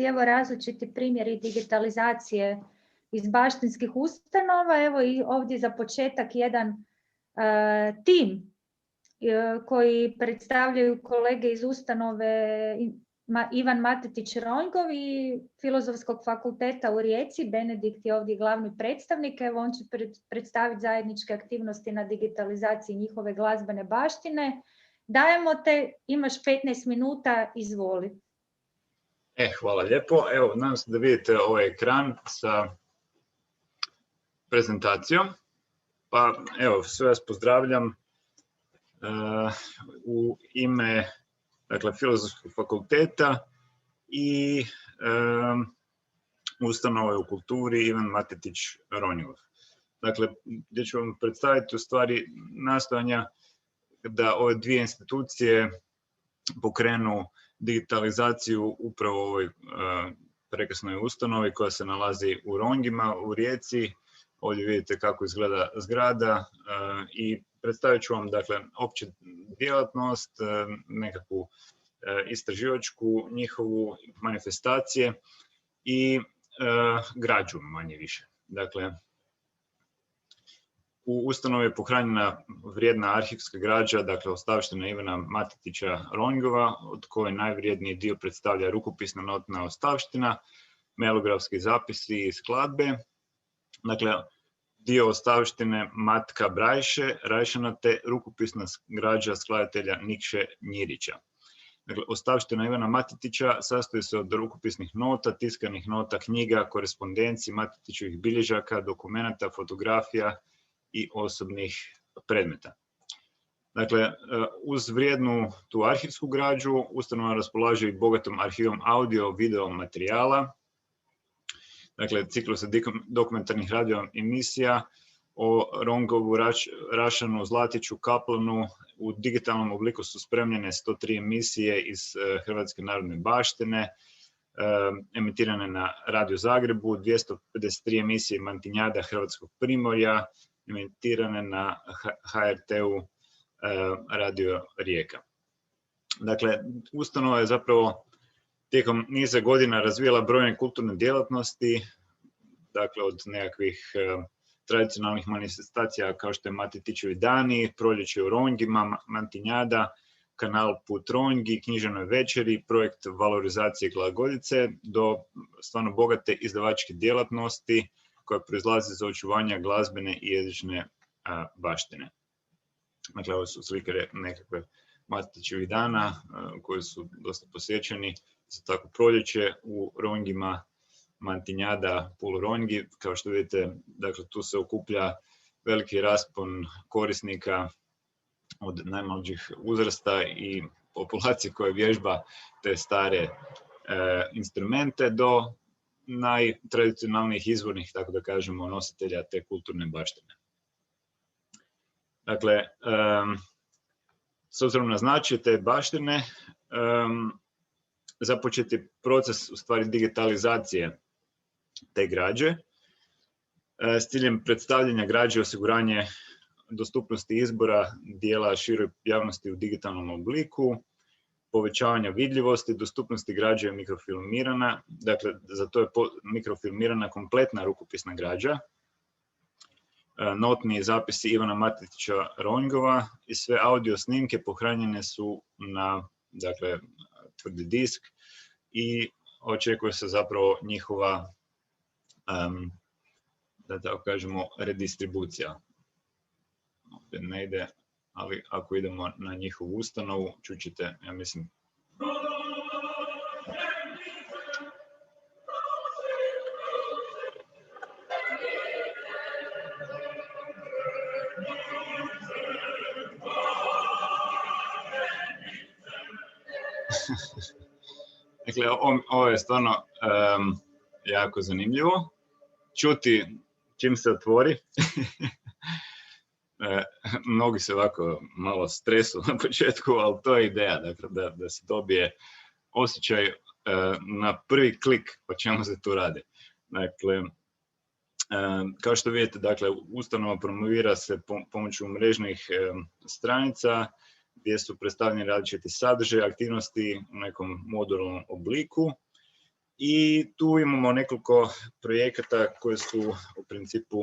evo različiti primjeri digitalizacije iz baštinskih ustanova. Evo i ovdje za početak jedan tim koji predstavljaju kolege iz ustanove Ivan Matetić Ronjgov i Filozofskog fakulteta u Rijeci. Benedikt je ovdje glavni predstavnik. Evo on će predstaviti zajedničke aktivnosti na digitalizaciji njihove glazbene baštine. Dajemo te, imaš 15 minuta, izvoli. Hvala lijepo. Evo, nadam se da vidite ovaj ekran sa prezentacijom. Pa evo, sve vas pozdravljam u ime Filozofskog fakulteta i ustanove u kulturi Ivan Matetić Ronjgov. Dakle, gdje ću vam predstaviti u stvari nastojanja da ove dvije institucije pokrenu digitalizaciju upravo u ovoj prekrasnoj ustanovi koja se nalazi u Ronjgima u Rijeci. Ovdje vidite kako izgleda zgrada i predstavit ću vam opću djelatnost, nekakvu istraživačku njihovu manifestacije i građu manje više. Dakle, u ustanovi je pohranjena vrijedna arhivska građa, dakle ostavština Ivana Matetića Ronjgova, od koje najvrijedniji dio predstavlja rukopisna notna ostavština, melografski zapisi i skladbe. Dakle, dio ostavštine Matka Brajše, Rajšana te rukopisna građa skladatelja Nikše Njirića. Dakle, ostavština Ivana Matetića sastoji se od rukopisnih nota, tiskanih nota, knjiga, korespondenciji, Matetićevih bilježaka, dokumenata, fotografija i osobnih predmeta. Dakle, uz vrijednu tu arhivsku građu, ustanova raspolaže i bogatom arhivom audio-video materijala, dakle, cikluse dokumentarnih radio emisija o Ronjgovu, Rašanu, Zlatiću, Kaplanu. U digitalnom obliku su spremljene 103 emisije iz Hrvatske narodne baštine, emitirane na Radio Zagrebu, 253 emisije Mantinjada Hrvatskog primorja, emitirane na HRT-u Radio Rijeka. Dakle, ustanova je zapravo tijekom niza godina razvijala brojne kulturne djelatnosti, dakle od nekakvih tradicionalnih manifestacija kao što je Matetićevi dani, Proljeće u Ronjgima, Mantinjada, kanal Put Ronjgi, književnoj večeri, projekt valorizacije glagoljice, do stvarno bogate izdavačke djelatnosti koja proizlazi za očuvanje glazbene i jezične baštine. Dakle, ovo su slike nekakve Matetićevih dana koji su dosta posjećeni. Za tako Proljeće u Ronjgima, Mantinjada, Pul Ronjgi. Kao što vidite, dakle, tu se okuplja veliki raspon korisnika od najmlađih uzrasta i populacije koja vježba te stare instrumente do najtradicionalnijih izvornih, tako da kažemo, nositelja te kulturne baštine. Dakle, s obzirom na značaj te baštine, započet je proces u stvari digitalizacije te građe s ciljem predstavljanja građe, osiguranje dostupnosti izbora dijela široj javnosti u digitalnom obliku, povećavanja vidljivosti, dostupnosti građe je mikrofilmirana, dakle za to je mikrofilmirana kompletna rukopisna građa, notni zapisi Ivana Matetića Ronjgova i sve audio snimke pohranjene su na, dakle, tvrdi disk i očekuje se zapravo njihova, da tako kažemo, redistribucija. Opet ne ide, ali ako idemo na njihovu ustanovu, čućete, ja mislim, dakle, ovo je stvarno jako zanimljivo. Čuti čim se otvori. Mnogi se ovako malo stresu na početku, ali to je ideja, dakle, da se dobije osjećaj na prvi klik o čemu se tu radi. Dakle, kao što vidite, dakle, ustanova promovira se pomoću mrežnih stranica gdje su predstavljeni različiti sadržaji, aktivnosti u nekom modularnom obliku I tu imamo nekoliko projekata koji su u principu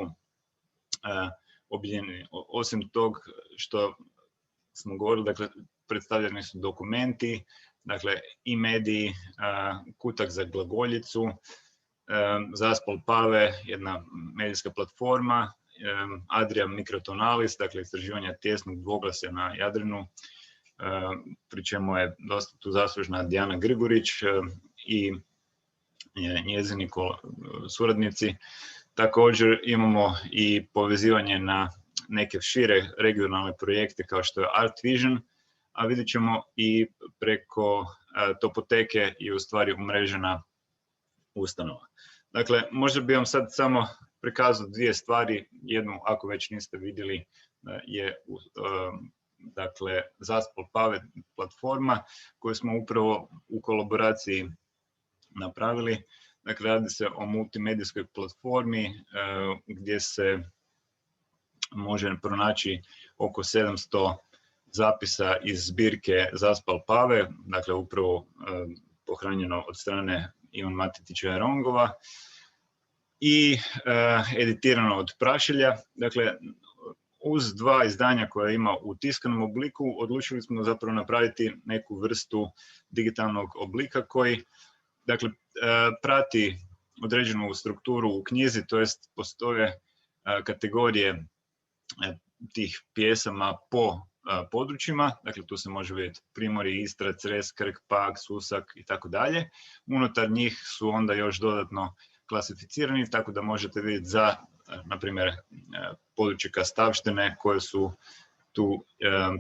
objedinjeni. Osim tog što smo govorili, dakle, predstavljeni su dokumenti, dakle, i mediji, Kutak za glagoljicu, Zaspal Pave, jedna medijska platforma, Adria Microtonalis, dakle, istraživanja tjesnog dvoglasja na Jadranu, pri čemu je dosta tu zaslužna Dijana Grigorić i njezini suradnici. Također imamo i povezivanje na neke šire regionalne projekte kao što je Art Vision, a vidjet ćemo i preko Topoteke je u stvari umrežena ustanova. Dakle, možda bi vam sad samo prikazao dvije stvari. Jednu, ako već niste vidjeli, je dakle, Zaspal Pave platforma koju smo upravo u kolaboraciji napravili. Dakle, radi se o multimedijskoj platformi gdje se može pronaći oko 700 zapisa iz zbirke Zaspal Pave, dakle upravo pohranjeno od strane Ivan Matetića Rongova i editirano od Prašilja. Dakle, uz dva izdanja koja ima u tiskanom obliku, odlučili smo zapravo napraviti neku vrstu digitalnog oblika koji, dakle, prati određenu strukturu u knjizi, to jest postoje kategorije tih pjesama po područjima, dakle tu se može vidjeti Primorje, Istra, Cres, Krk, Pag, Susak i tako dalje. Unutar njih su onda još dodatno klasificirani, tako da možete vidjeti za, na primjer, područje Kastavštine koje su tu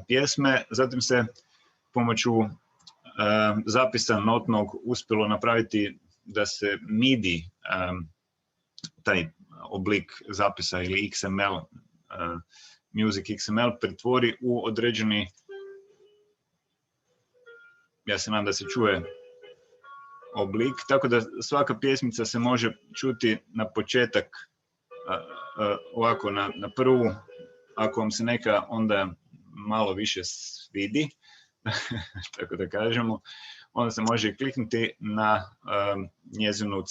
pjesme. Zatim se pomoću zapisa notnog uspjelo napraviti da se MIDI, taj oblik zapisa ili XML, Music XML, pretvori u određeni, ja se nadam da se čuje, oblik, tako da svaka pjesmica se može čuti na početak, ovako na prvu, ako vam se neka onda malo više svidi, tako da kažemo, onda se može kliknuti na njezinu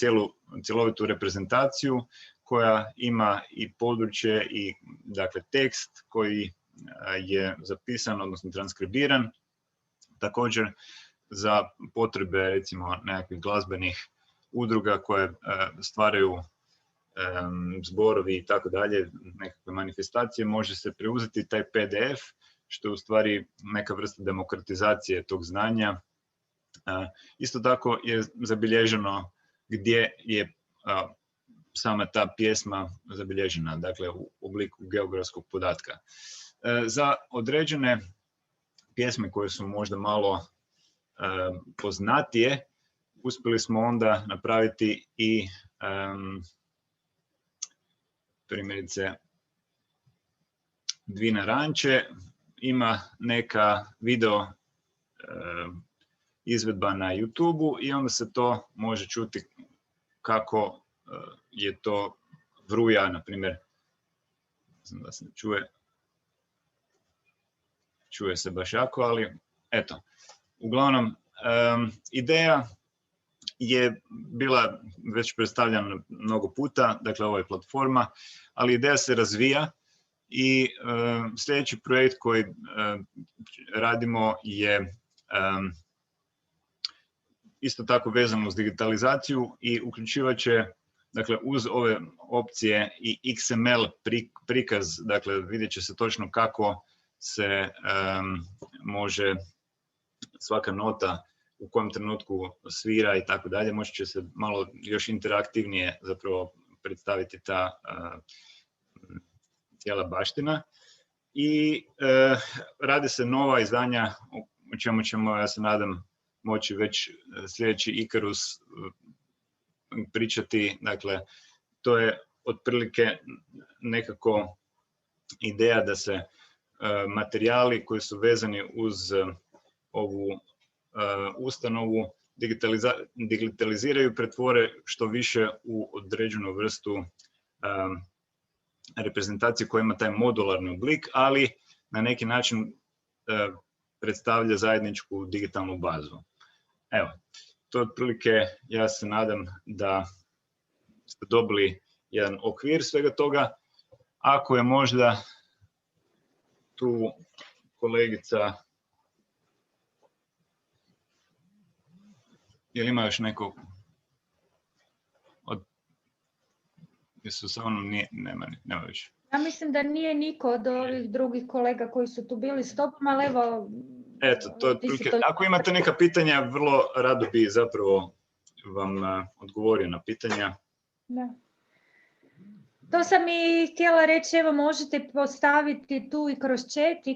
cjelovitu reprezentaciju koja ima i područje i, dakle, tekst koji je zapisan, odnosno transkribiran. Također za potrebe, recimo, nekakvih glazbenih udruga koje stvaraju zborovi i tako dalje, nekakve manifestacije, može se preuzeti taj PDF, što je u stvari neka vrsta demokratizacije tog znanja. Isto tako je zabilježeno gdje je sama ta pjesma zabilježena, dakle u obliku geografskog podatka. Za određene pjesme koje su možda malo poznatije, uspjeli smo onda napraviti i primjerice Dvina Ranče, ima neka video izvedba na YouTube-u i onda se to može čuti kako je to vruja, na primjer, znam da se čuje se baš jako, ali eto, uglavnom, ideja je bila već predstavljena mnogo puta, dakle ovo je platforma, ali ideja se razvija i sljedeći projekt koji radimo je isto tako vezano uz digitalizaciju i uključivat će, dakle, uz ove opcije i XML prikaz, dakle vidjet će se točno kako se može svaka nota u kojem trenutku svira i tako dalje, moći će se malo još interaktivnije zapravo predstaviti ta cijela baština. I radi se nova izdanja o čemu ćemo, ja se nadam, moći već sljedeći Ikarus pričati. Dakle, to je otprilike nekako ideja da se materijali koji su vezani uz ovu ustanovu digitaliziraju, pretvore što više u određenu vrstu reprezentacije koja ima taj modularni oblik, ali na neki način predstavlja zajedničku digitalnu bazu. Evo, to otprilike, ja se nadam da ste dobili jedan okvir svega toga. Ako je možda tu kolegica, ili ima još neko od, jesu sa onom, nema više. Ja mislim da nije niko od ovih drugih kolega koji su tu bili s tobom, ali evo... Eto, to je otprilike. Ako imate neka pitanja, vrlo rado bi zapravo vam odgovorio na pitanja. Da. To sam i htjela reći, evo možete postaviti tu i kroz chat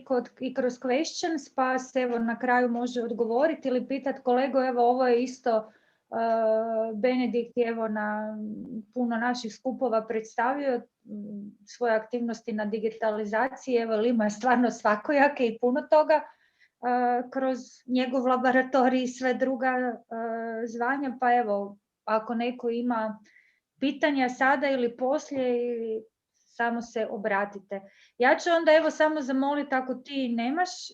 i kroz questions, pa se evo na kraju može odgovoriti ili pitati kolegu, evo ovo je isto Benedikt evo na puno naših skupova predstavio svoje aktivnosti na digitalizaciji, evo ima stvarno svakojake i puno toga kroz njegov laboratorij i sve druga zvanja, pa evo ako neko ima pitanja sada ili poslije, ili samo se obratite. Ja ću onda evo samo zamoliti ako ti nemaš